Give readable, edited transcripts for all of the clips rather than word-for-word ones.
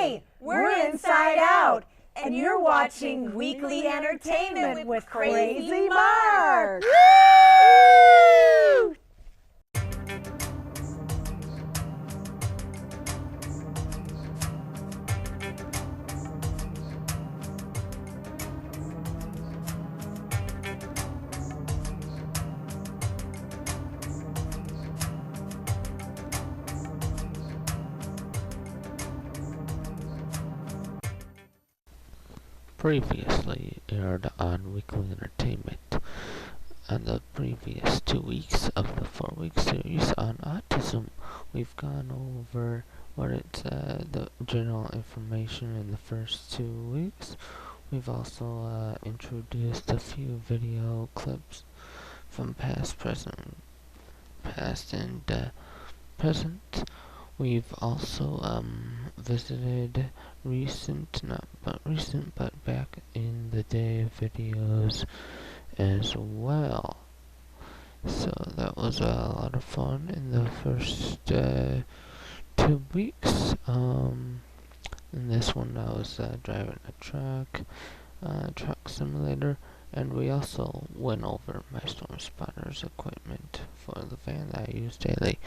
Hey, we're Inside Out, and you're watching Weekly Entertainment with Crazy Mark. Woo! Previously aired on Weekly Entertainment. On the previous 2 weeks of the 4-week series on autism, we've gone over the general information in the first 2 weeks. We've also introduced a few video clips from past, and present. We've also visited not recent, but back in the day videos as well. So that was a lot of fun in the first 2 weeks. In this one I was driving a truck simulator, and we also went over my Storm Spotter's equipment for the van that I use daily.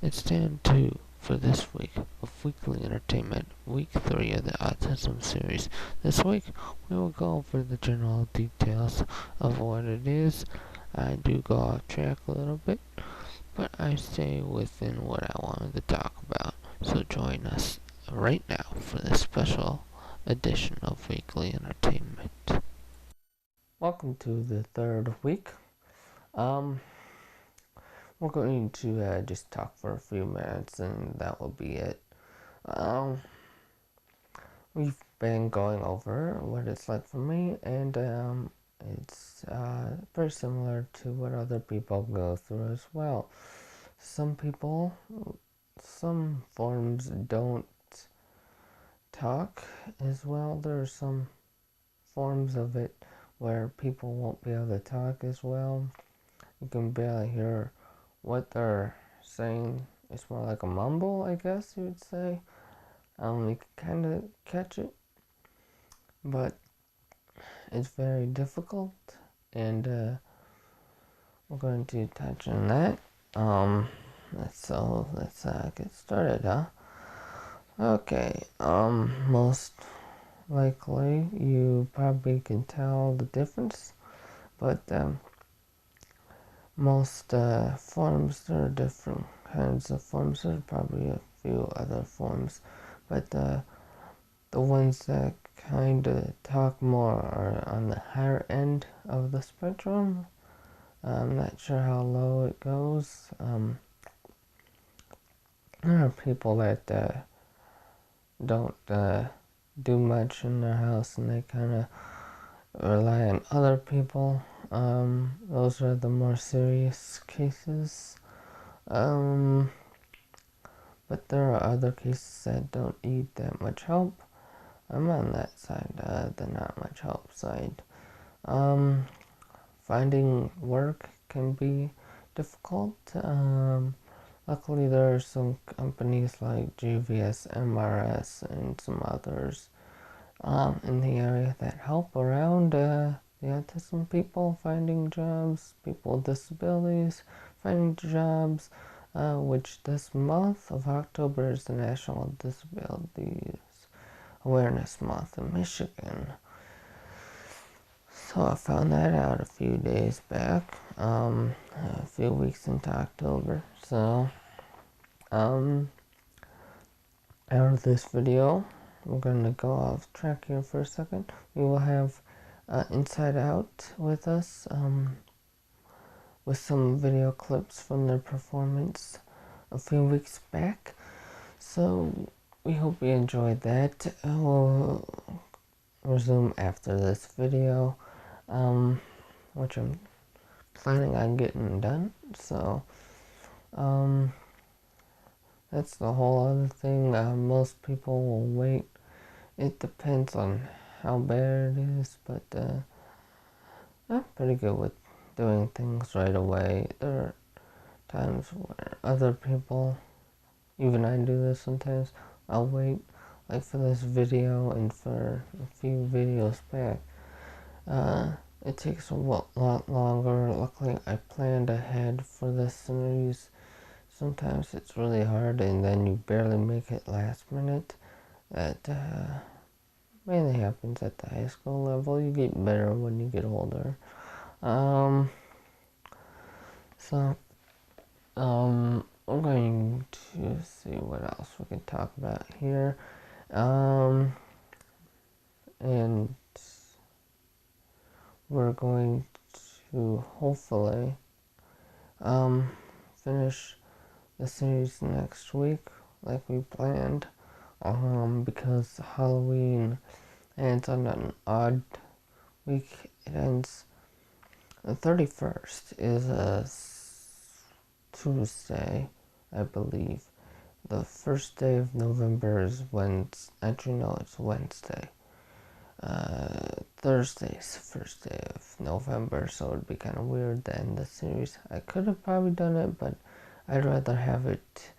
It's time 2 for this week of Weekly Entertainment, week 3 of the Autism series. This week, we will go over the general details of what it is. I do go off track a little bit, but I stay within what I wanted to talk about. So join us right now for this special edition of Weekly Entertainment. Welcome to the 3rd week. We're going to just talk for a few minutes, and that will be it. We've been going over what it's like for me, and it's very similar to what other people go through as well. Some forms don't talk as well. There are some forms of it where people won't be able to talk as well. You can barely hear what they're saying. It's more like a mumble, I guess you would say. You can kind of catch it, but it's very difficult, and we're going to touch on that. Let's get started, huh? Okay. Most likely you probably can tell the difference, but most forms, there are different kinds of forms. There are probably a few other forms, but the ones that kind of talk more are on the higher end of the spectrum. I'm not sure how low it goes. There are people that don't do much in their house, and they kind of rely on other people. Those are the more serious cases. But there are other cases that don't need that much help. I'm on that side, the not much help side. Finding work can be difficult. Luckily there are some companies like GVS, MRS, and some others in the area that help around the autism people finding jobs, people with disabilities finding jobs, which this month of October is the National Disabilities Awareness Month in Michigan. So I found that out a few days back, a few weeks into October. So out of this video, we're going to go off track here for a second. We will have Inside Out with us, with some video clips from their performance a few weeks back. So we hope you enjoyed that. We'll resume after this video, which I'm planning on getting done. So that's the whole other thing. Most people will wait. It depends on how bad it is, but I'm pretty good with doing things right away. There are times where other people, even I do this sometimes, I'll wait like for this video and for a few videos back. It takes a lot longer. Luckily, I planned ahead for this series. Sometimes it's really hard and then you barely make it last minute. That mainly happens at the high school level. You get better when you get older. I'm going to see what else we can talk about here. And we're going to hopefully finish the series next week like we planned, because Halloween ends on an odd week. It ends the 31st is a Tuesday, I believe. The first day of November is Wednesday. Actually, no, it's Wednesday. Thursday's the first day of November, so it'd be kind of weird to end the series. I could have probably done it, but I'd rather have it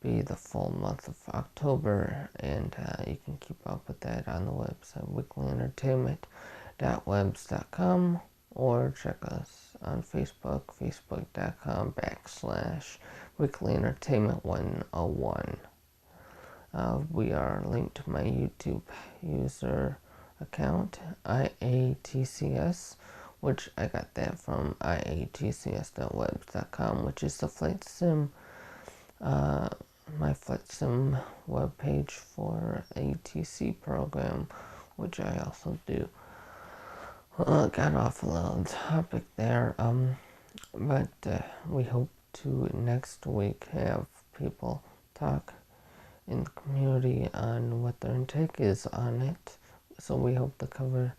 be the full month of October, and you can keep up with that on the website weeklyentertainment.webs.com, or check us on Facebook, facebook.com/weeklyentertainment101. We are linked to my YouTube user account, IATCS, which I got that from iatcs.webs.com, which is the flight sim, my flight sim webpage for ATC program, which I also do. Got off a little topic there, but we hope to next week have people talk in the community on what their intake is on it. So we hope to cover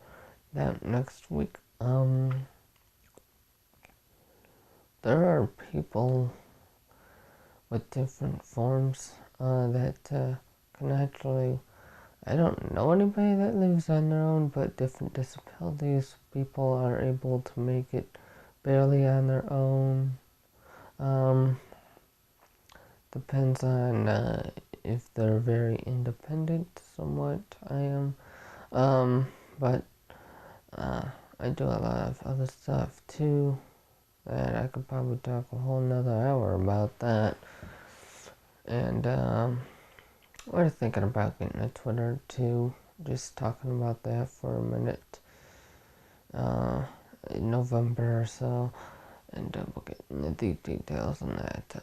that next week. There are people with different forms that can actually, I don't know anybody that lives on their own, but different disabilities, people are able to make it barely on their own. Depends on if they're very independent, somewhat. I am. But I do a lot of other stuff too that I could probably talk a whole nother hour about that. And we're thinking about getting a Twitter too, just talking about that for a minute in November or so, and we'll get into the details on that.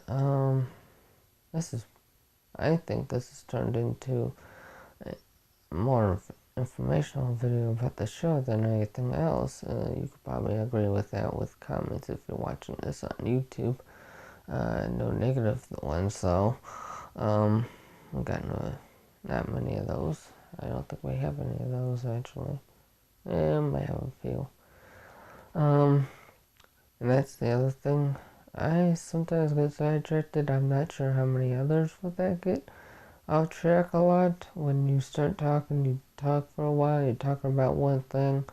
I think this has turned into more informational video about the show than anything else. You could probably agree with that with comments if you're watching this on YouTube. No negative ones though. We got not many of those. I don't think we have any of those actually. Might have a few. And that's the other thing. I sometimes get sidetracked. I'm not sure how many others would that get off track a lot. When you start talking, you talk for a while, you're talking about one thing,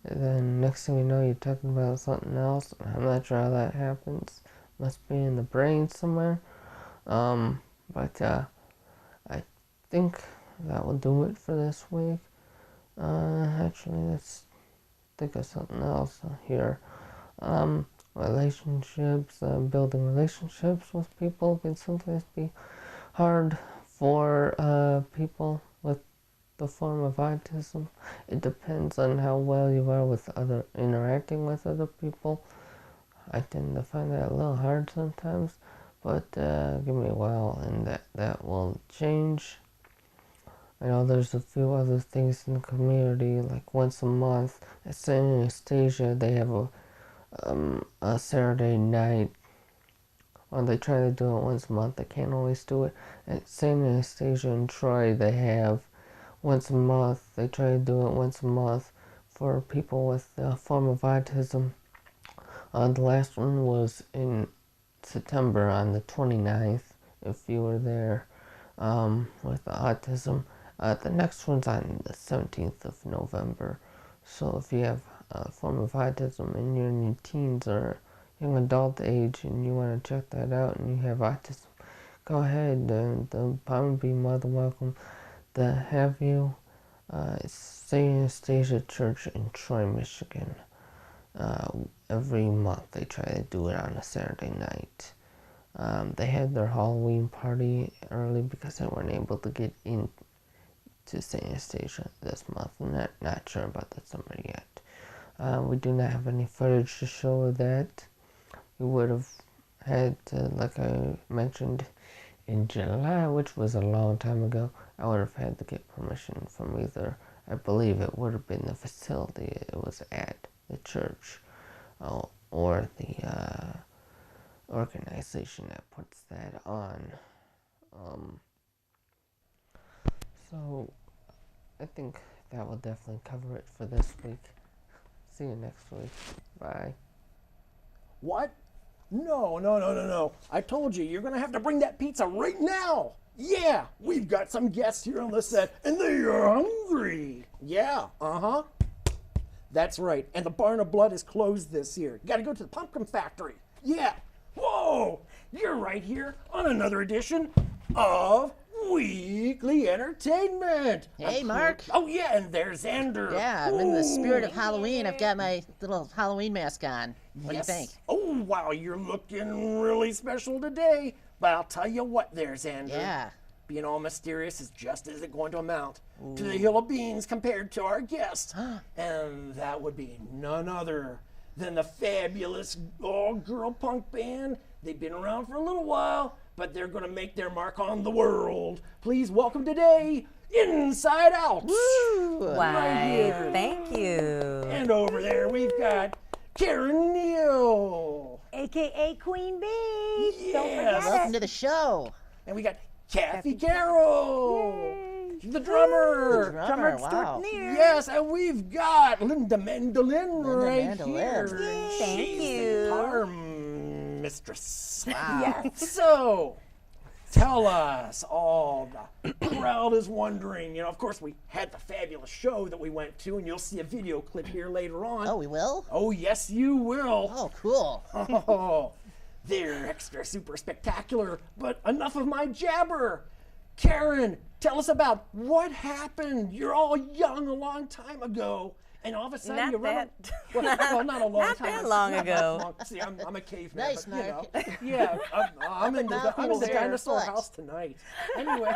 and then next thing you know, you're talking about something else. I'm not sure how that happens. Must be in the brain somewhere. But I think that will do it for this week. Actually, let's think of something else here. Relationships, building relationships with people can sometimes be hard for people with the form of autism. It depends on how well you are with interacting with other people. I tend to find that a little hard sometimes, but give me a while and that will change. I know there's a few other things in the community, like once a month at St. Anastasia they have a Saturday night. Well, they try to do it once a month. They can't always do it. At St. Anastasia in Troy, they have once a month. They try to do it once a month for people with a form of autism. The last one was in September on the 29th, if you were there, with the autism. The next one's on the 17th of November. So if you have a form of autism and you're in your teens or young adult age and you want to check that out and you have autism, go ahead. They'll probably be more than welcome the Have You, it's St. Anastasia Church in Troy, Michigan. Every month they try to do it on a Saturday night. They had their Halloween party early because they weren't able to get into St. Anastasia this month. I'm not sure about the summer yet. We do not have any footage to show that. We would have had to, like I mentioned, in July, which was a long time ago, I would have had to get permission from either, I believe it would have been the facility it was at, the church, or the organization that puts that on. So I think that will definitely cover it for this week. See you next week. Bye. What? No. I told you, you're going to have to bring that pizza right now. Yeah, we've got some guests here on the set, and they are hungry. Yeah, That's right, and the Barn of Blood is closed this year. You got to go to the pumpkin factory. Yeah. Whoa, you're right here on another edition of Weekly Entertainment. Hey, Mark. Oh, yeah, and there's Xander. Yeah, I'm in the spirit of Halloween. I've got my little Halloween mask on. What do you think? Oh, wow, you're looking really special today. But I'll tell you what there, Xander. Yeah. Being all mysterious is just as it going to amount to the Hill of Beans compared to our guest. And that would be none other than the fabulous all-girl punk band. They've been around for a little while, but they're going to make their mark on the world. Please welcome today, Inside Out. Woo! Right here. Thank you. And over there we've got Karen Neal. AKA Queen Bee. Don't Yes. forget Welcome it. to the show. And we got Kathy Carroll, the drummer. Drummer, wow. Yes, and we've got Linda Mandolin right Mandolin. here. Thank She's you. the guitar mistress. Wow. Yes. So, tell us all. The crowd is wondering. You know, of course, we had the fabulous show that we went to, and you'll see a video clip here later on. Oh, we will? Oh, yes, you will. Oh, cool. Oh, they're extra super spectacular, but enough of my jabber. Karen, tell us about what happened. You're all young a long time ago, and all of a sudden Not you run. that- Well, not a long Not time. that long not ago. long. See, I'm a caveman. Nice, but, you know, Mark. yeah, I'm in the Mouthful there. dinosaur Foot. house tonight. Anyway,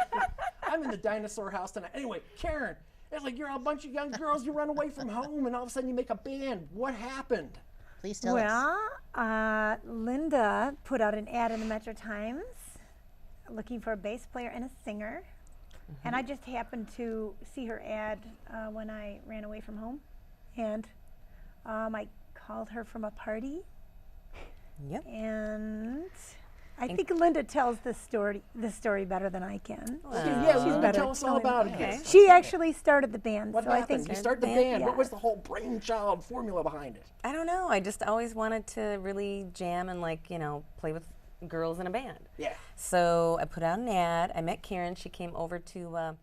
I'm in the dinosaur house tonight. Anyway, Karen, it's like you're a bunch of young girls. You run away from home, and all of a sudden you make a band. What happened? Please tell us. Well, Linda put out an ad in the Metro Times looking for a bass player and a singer. And I just happened to see her ad when I ran away from home. And I called her from a party. Yep. And I think Linda tells this story better than I can. Yeah, she's Linda, better tell us all about it. Okay. She actually started the band. What so happened? I think You start the that- band. yeah. What was the whole brainchild formula behind it? I don't know. I just always wanted to really jam and play with girls in a band. Yeah. So I put out an ad. I met Karen. She came over to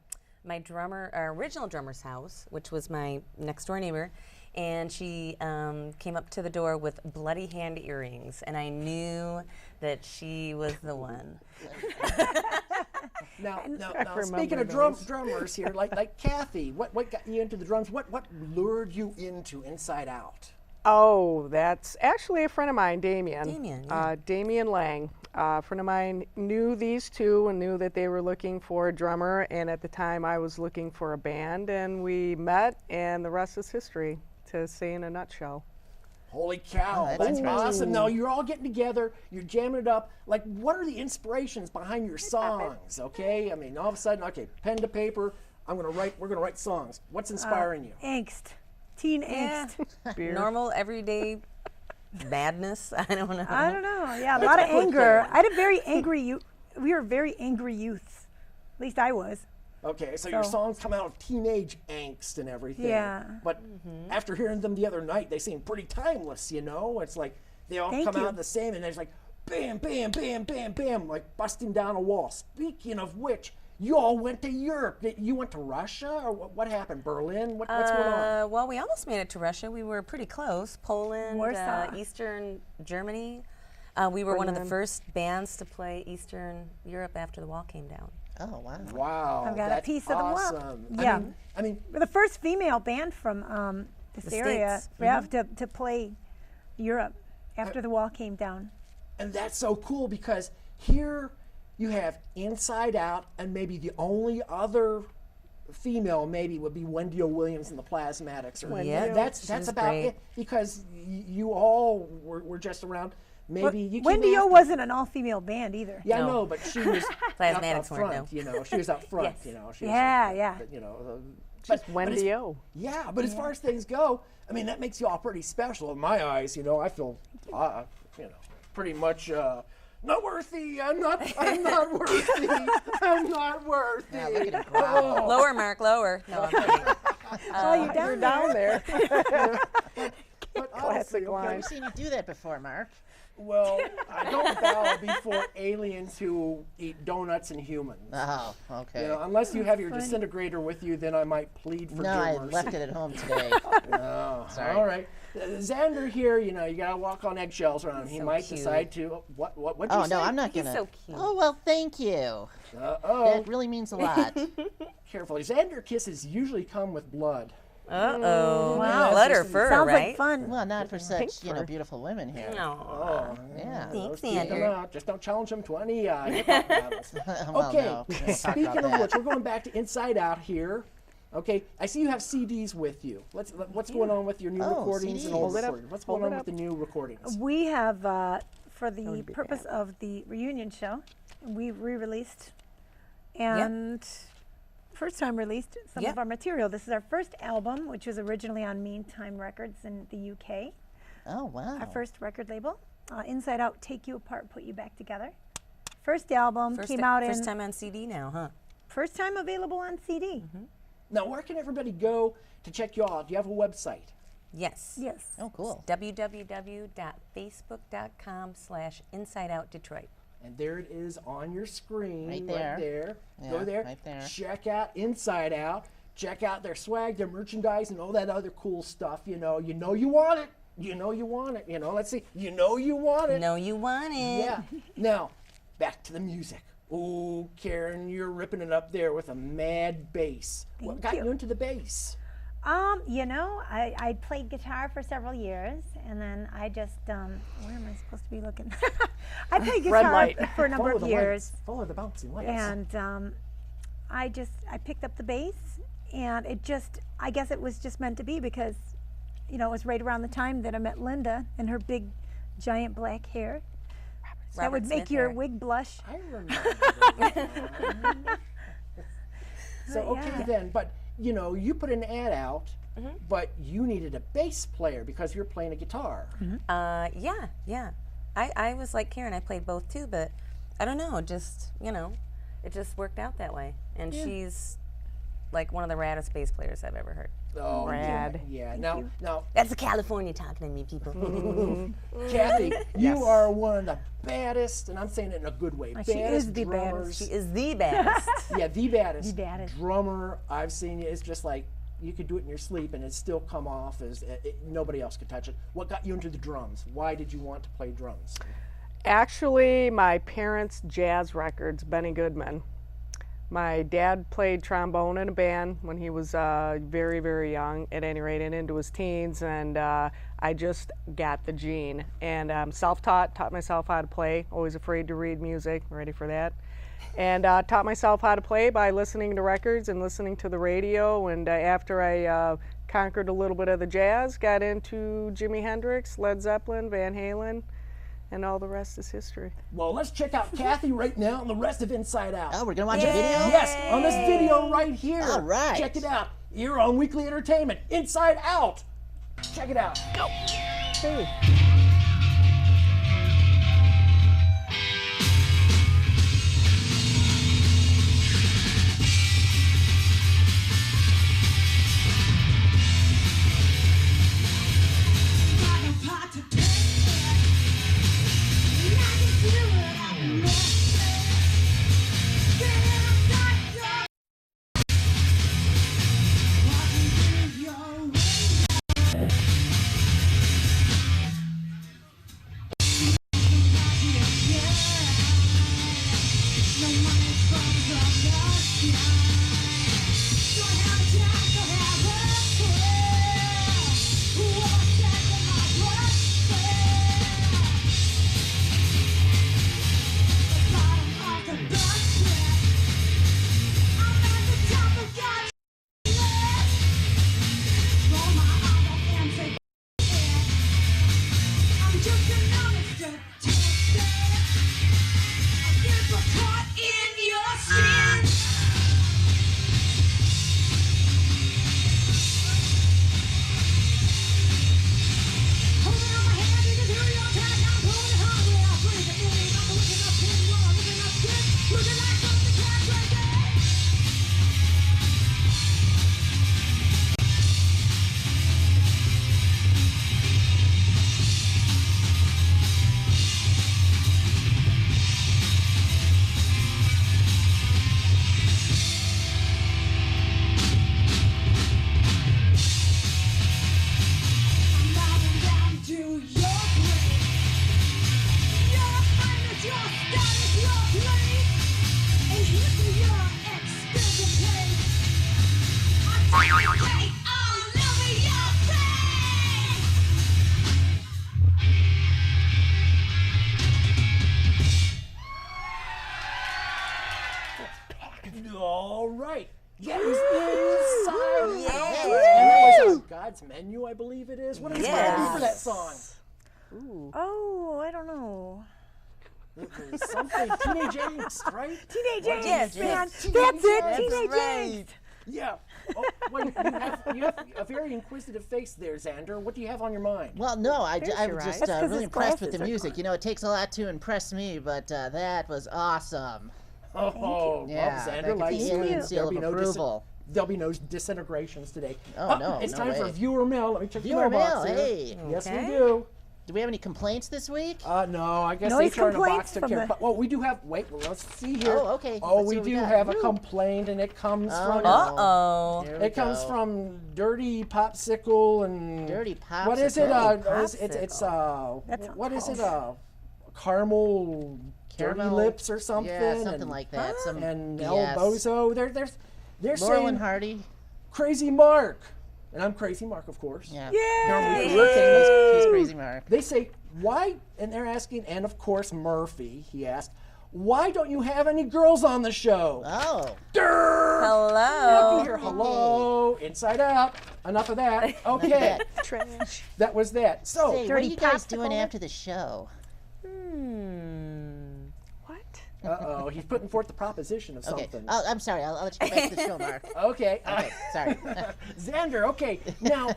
my our original drummer's house, which was my next door neighbor, and she came up to the door with bloody hand earrings, and I knew that she was the one. Now speaking of drummers here, like Kathy, what got you into the drums? What lured you into Inside Out? Oh, that's actually a friend of mine, Damien. Damien, yeah. Damien Lang. A friend of mine knew these two and knew that they were looking for a drummer, and at the time I was looking for a band, and we met, and the rest is history, to say in a nutshell. Holy cow, that's that's interesting. awesome. Now you're all getting together, you're jamming it up. Like, what are the inspirations behind your songs, okay? I mean, all of a sudden, okay, pen to paper, we're gonna write songs. What's inspiring you? Angst. Teen Yeah. angst. Beer. Normal, everyday madness. I don't know. I don't know. Yeah, a lot of anger. I had a very angry youth. We were very angry youths. At least I was. Okay, so your So- songs come out of teenage angst and everything. Yeah. But after hearing them the other night, they seem pretty timeless, you know? It's like they all Thank come you. out the same, and there's like bam, bam, bam, bam, bam, like busting down a wall. Speaking of which, you all went to Europe. You went to Russia, or what happened? Berlin? What's going on? Well, we almost made it to Russia. We were pretty close. Poland, Warsaw. Eastern Germany. We were one of the first bands to play Eastern Europe after the wall came down. Oh, wow. Wow. I've got a that's piece of the wall. awesome. Yeah. I mean, We're the first female band from this The area States. yeah, to play Europe after the wall came down. and that's so cool because here you have Inside Out, and maybe the only other female maybe would be Wendy O. Williams in the Plasmatics. Or Yeah, that's she's about great. it because you all were just around. Maybe you came Wendy O after- wasn't an all-female band either. Yeah, I No. know, but she was Plasmatics up weren't, front. no. You know, she was up front. Yes. You know, she was Yeah, up front, yeah. But, you know, Just but Wendy O. yeah, but as far as things go, I mean, that makes you all pretty special in my eyes. You know, I feel, you know, pretty much not worthy. I'm not worthy. I'm not worthy. Yeah, look at him growl. Lower, Mark, lower. No, I'm kidding. Oh, you're You're down down there. But Classic honestly, okay, line. I've seen you do that before, Mark. well, I don't bow before aliens who eat donuts and humans. Oh, okay. You know, unless you have your disintegrator with you, then I might plead for No, your I mercy. left it at home today. Oh, Sorry. all right. Xander here, you know, you gotta walk on eggshells around him. He so might cute. decide to. What'd you Oh, say? no, I'm not He's gonna. so cute. Oh, well, thank you. Uh-oh. That really means a lot. Careful. Xander kisses usually come with blood. Uh-oh. Wow. Blood or fur, Sounds right? like fun. Well, not for Pink such, fur. beautiful women here. No. Oh, Yeah. Thanks, keep them Xander. out. Just don't challenge them to any hip-hop battles. Well, Okay, no, we won't talk speaking about of that. which, we're going back to Inside Out here. Okay, I see you have CDs with you. What's going on with your new Oh, recordings and CDs. old Hold it up. recordings? What's Hold going it on up. with the new recordings? We have, for the would be purpose bad. of the reunion show, we re-released and first time released some Yep. of our material. This is our first album, which was originally on Meantime Records in the UK. Oh, wow. Our first record label, Inside Out, Take You Apart, Put You Back Together. First album came out first in time on CD now, huh? first time available on CD. Now, where can everybody go to check you out? Do you have a website? Yes. Yes. Oh, cool. www.facebook.com/InsideOutDetroit. And there it is on your screen. Right there. Go Yeah, there. right there. Check out Inside Out. Check out their swag, their merchandise, and all that other cool stuff. You know you want it. You know you want it. You know, let's see. You know you want it. Know you want it. Yeah. Now, back to the music. Oh, Karen, you're ripping it up there with a mad bass. What Thank got you. you into the bass? I played guitar for several years, and then I just, where am I supposed to be looking? I played Red guitar light. for a number Follow of the years, lights. Follow the bouncing lights. and I picked up the bass, and I guess it was just meant to be because, it was right around the time that I met Linda and her big, giant black hair. That Robert would make Smith your hair. wig blush. I remember. So, okay Yeah. then, but you put an ad out, but you needed a bass player because you're playing a guitar. Yeah. I was like Karen, I played both too, but I don't know, just, it just worked out that way. And she's like one of the raddest bass players I've ever heard. Oh, Rad. Yeah. Now, That's the California talking to me, people. Kathy, Yes. you are one of the baddest, and I'm saying it in a good way. She is baddest the baddest. drummers. She is the baddest. Yeah, the baddest, The baddest. drummer I've seen. It's just like you could do it in your sleep and it still come off as nobody else could touch it. What got you into the drums? Why did you want to play drums? Actually, my parents' jazz records, Benny Goodman. My dad played trombone in a band when he was very, very young, at any rate, and into his teens, and I just got the gene. And self-taught, taught myself how to play, always afraid to read music, ready for that. And taught myself how to play by listening to records and listening to the radio, and after I conquered a little bit of the jazz, got into Jimi Hendrix, Led Zeppelin, Van Halen, and all the rest is history. Well, let's check out Kathy right now and the rest of Inside Out. Oh, we're going to watch a video? Yes, on this video right here. All right. Check it out. You're on Weekly Entertainment, Inside Out. Check it out. Go. Hey. All right. Yeah, it was Inside Out. And that was on God's Menu, I believe it is. What inspired you for that song? Oh, I don't know. It was something Teenage Angst, right? Teenage Angst, Yes, man. yes. That's it, Teenage Angst. Yeah. Oh, well, you have a very inquisitive face there, Xander. What do you have on your mind? Well, no, I'm your just eyes. That's 'cause really his impressed with glasses the are music. You know, it takes a lot to impress me, but that was awesome. Oh, Yeah, well, Xander that likes could you. be a and seal of approval. There'll be no disintegrations today. Oh, no, It's no time for way. viewer mail. Let me check Viewer the mailbox mail, here. hey. Yes, we Okay. do. Do we have any complaints this week? No, I guess Noise HR in a box complaints took from care. the- But, well, we do have. Wait, well, let's see here. Oh, okay. Oh, Let's we see what we do got. have a Woo. complaint, and it comes Oh, from. no. Uh-oh. Here we It comes go. from Dirty Popsicle and. Dirty What is it? Popsicle. It's That sounds what is it? awful. Caramel. Dirty Caramel- lips or something. Yeah, something and, like that. Some And El BS. Bozo. They're Laurel saying and Hardy. Crazy Mark, and I'm Crazy Mark, of course. Yeah. Normally, He's Crazy Mark. They say, why, and they're asking, and of course Murphy, he asked, why don't you have any girls on the show? Oh. Durr! Hello. Here, hello, Inside Out. Enough of that. Okay, Trash. that was that. So, Hey, what are Dirty you guys doing Popsicle. after the show? What? uh-oh, he's putting forth the proposition of Okay. something. I'm sorry. I'll let you get back to the show, Mark. Okay, Okay, sorry. Xander, okay. Now,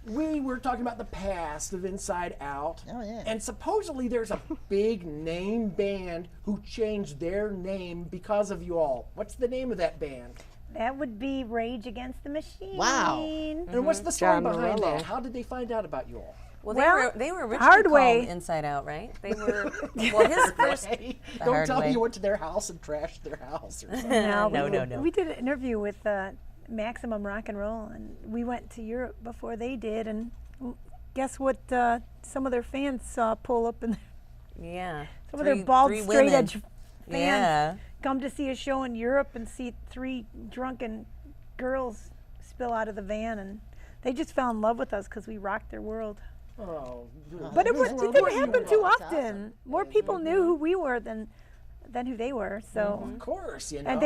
we were talking about the past of Inside Out. Oh, yeah. And supposedly there's a big name band who changed their name because of you all. What's the name of that band? That would be Rage Against the Machine. Wow. And what's the story John behind Morello. that? How did they find out about you all? Well, Well, they were originally hard called way. Inside Out, right? They were. Well, his first. Hey, The don't hard tell me way. you went to their house and trashed their house or something. No. We did an interview with Maximum Rock and Roll, and we went to Europe before they did, and guess what? Some of their fans saw pull up, and Yeah. some of their bald, three straight women. edge fans Yeah. come to see a show in Europe and see three drunken girls spill out of the van, and they just fell in love with us because we rocked their world. Oh, But it Who's- didn't happen too That's often. awesome. More people knew who we were than who they were. So, Of course, you know. and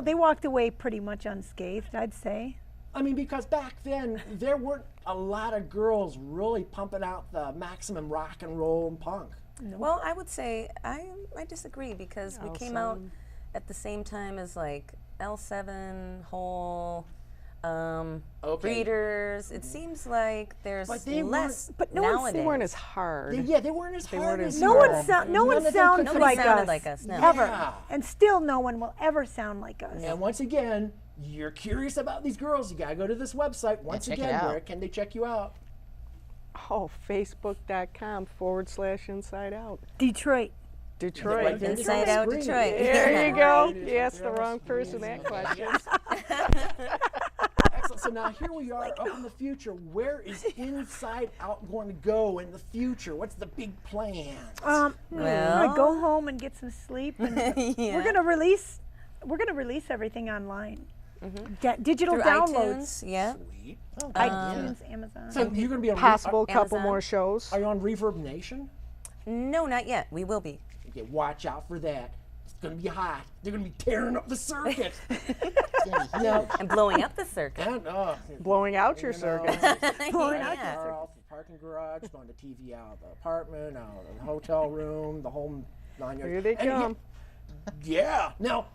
they walked away pretty much unscathed, I'd say. I mean, because back then there weren't a lot of girls really pumping out the maximum rock and roll and punk. Well, I would say I disagree because we came out at the same time as like L7, Hole, Breeders. It seems like there's But they less But no one's- nowadays. They weren't as hard. They weren't as hard weren't as as No you one, all. no None one of them sounds could- Nobody like sounded us, like us, no. ever, Yeah. and still no one will ever sound like us. And once again, you're curious about these girls, you gotta go to this website. Once check it again, out. where can they check you out? Oh, Facebook.com/Inside Out. Detroit. Detroit. Right there. Inside Out Screen. Detroit. There you go. It is. You asked the wrong person that question. Excellent. So now here we are up in the future. Where is Inside Out going to go in the future? What's the big plan? I'm Well- gonna go home and get some sleep, and Yeah. we're gonna release everything online. Digital Through downloads. iTunes, yeah. Sweet. iTunes, Amazon. So you're going to be on Possible couple Amazon. more shows. Are you on Reverb Nation? No, not yet. We will be. Okay, watch out for that. It's going to be hot. They're going to be tearing up the circuit. No, And blowing up the circuit. and, Blowing out your circuit. Pulling out Yeah. car off the parking garage, throwing the TV out of the apartment, out of the hotel room, the whole 9 yards. Here they And come. Yeah. Now,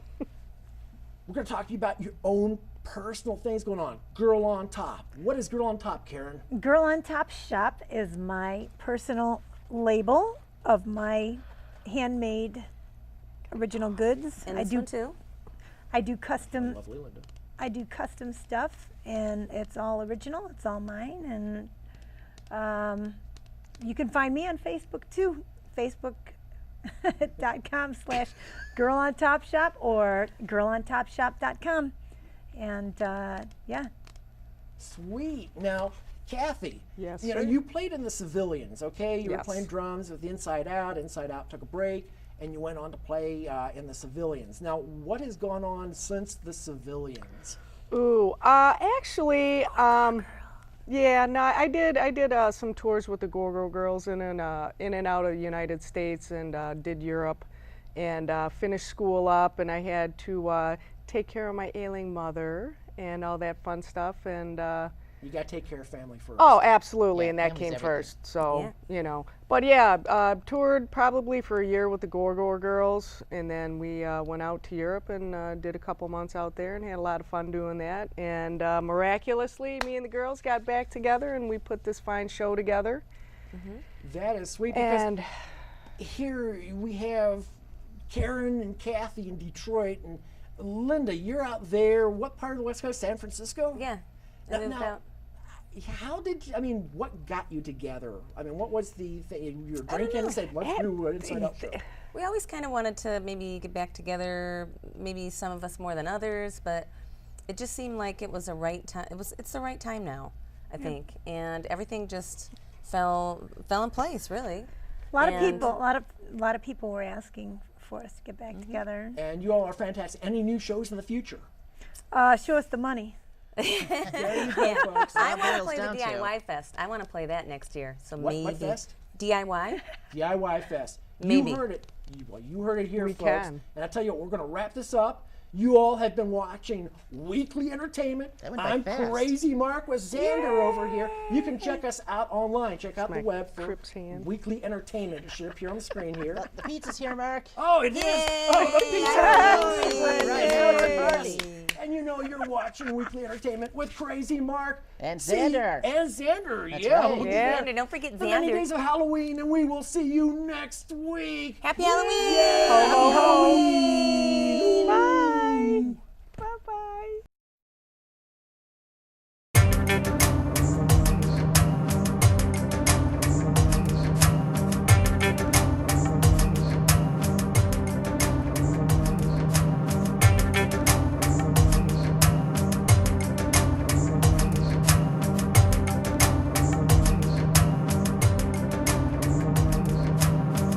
we're going to talk to you about your own personal things going on. Girl on Top. What is Girl on Top, Karen? Girl on Top Shop is my personal label of my handmade original goods. And this one too. I do custom Lovely Linda. I do custom stuff, and it's all original. It's all mine, and you can find me on Facebook too. Facebook.com/Girl on Top Shop or girlontopshop.com, and yeah. Sweet. Now, Kathy. Yes, You know, sir. you played in the Civilians, okay? You were Yes. playing drums with Inside Out. Inside Out took a break, and you went on to play in the Civilians. Now, what has gone on since the Civilians? Ooh, actually, yeah, no, I did some tours with the Go-Go Girls in and out of the United States, and did Europe, and finished school up, and I had to take care of my ailing mother and all that fun stuff, and You got to take care of family first. oh, absolutely, Yeah, and that family's came everything. first. So you know, but yeah, toured probably for a year with the Go-Go Girls, and then we went out to Europe and did a couple months out there and had a lot of fun doing that. And miraculously, me and the girls got back together, and we put this fine show together. That is sweet because And here we have Karen and Kathy in Detroit, and Linda, you're out there. What part of the West Coast? San Francisco? Yeah. I moved Now, out. how did you, I mean, what got you together? I mean, what was the thing? You were drinking and said, let's do an Inside Out show. We always kind of wanted to maybe get back together, maybe some of us more than others, but it just seemed like it was the right time. It's the right time now, I think, and everything just fell in place, really. A lot of And- people, a lot of people were asking for us to get back together. And you all are fantastic. Any new shows in the future? Show us the money. There you go, folks. I want to boils play the down to- DIY Fest. I want to play that next year. So What maybe fest? DIY. DIY Fest. Maybe. You heard it. You heard it here, We folks. can. And I tell you what, we're going to wrap this up. You all have been watching Weekly Entertainment. That went by I'm fast. Crazy Mark with Xander over here. You can check us out online. Check out the my web for Crip's hand. Weekly Entertainment. It should appear on the screen here. The pizza's here, Mark. Oh, it is. Oh, the pizza. Right, Yes. everybody. And you know you're watching Weekly Entertainment with Crazy Mark. And See- Xander. And Xander, That's yeah. right. look at Yeah. that. Xander, don't forget The many Xander. days of Halloween, and we will see you next week. Happy Halloween! Yay! Happy Halloween!